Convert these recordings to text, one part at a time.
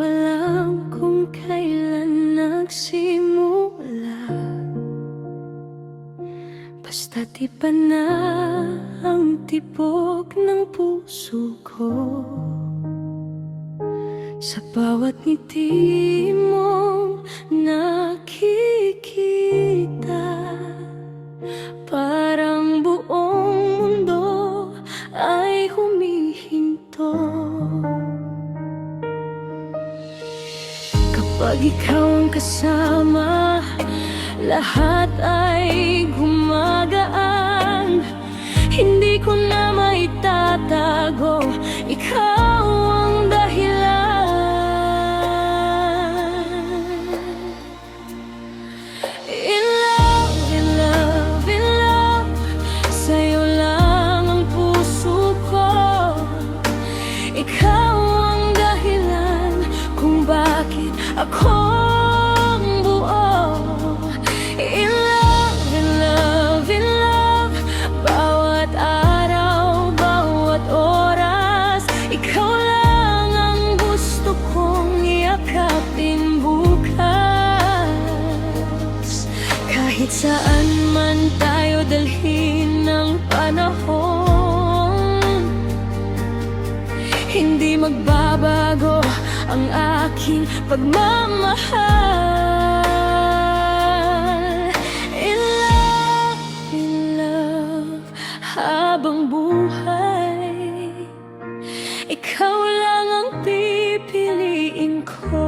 alam kung kailan nagsimula. Basta't iba na ang tibok ng puso ko. Sa bawat ngiti mong nakikita, parang buong mundo ay humihinto. Kapag ikaw ang kasama, lahat ay gumagaan. Hindi ko na maitatago, ikaw ang dahilan. In love, in love, in love, sa'yo lang ang puso ko. Ikaw ang dahilan kung bakit akong buo. In love, in love, in love, bawat araw, bawat oras, ikaw lang ang gusto kong yakapin bukas. Kahit saan man tayo dalhin ng panahon, hindi magbabago ang aking pagmamahal. In love, habang buhay, ikaw lang ang pipiliin ko.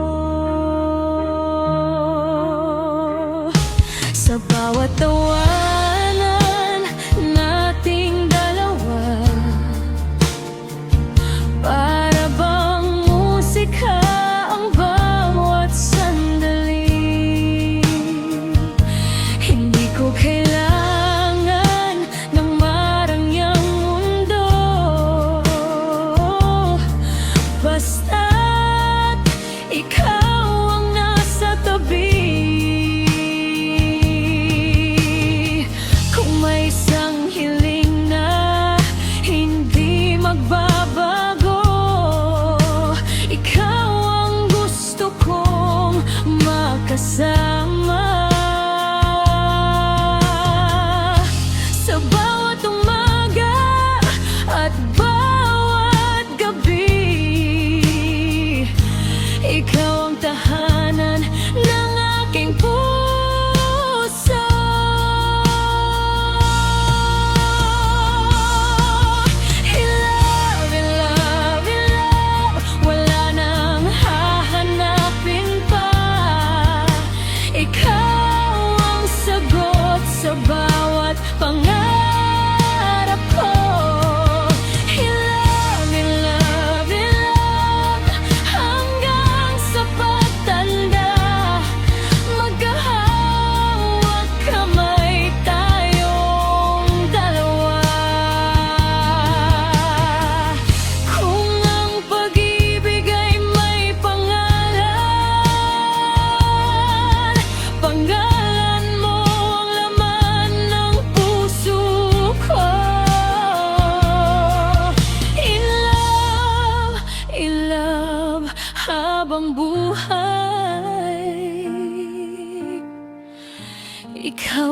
Sa bawat tawanan nating dalawa, para bang musika ang bawat sandali. Hindi ko kailangan ng marangyang mundo, basta't ikaw ang nasa tabi. Kung may isang hiling na hindi magbabago, ikaw ang gusto kong makasama. Sa bawat umaga at bawat gabi, ikaw ang tahanan ng aking puso. In love, in love, in love, wala nang hahanapin pa. Ikaw ang sagot sa bawat pangarap ko. In love, in love, in love, hanggang sa pagtanda, magkahawak kamay tayong dalawa. Kung ang pag-ibig ay may pangalan, pangalan mo ang laman ng puso ko. In love, habang buhay, ikaw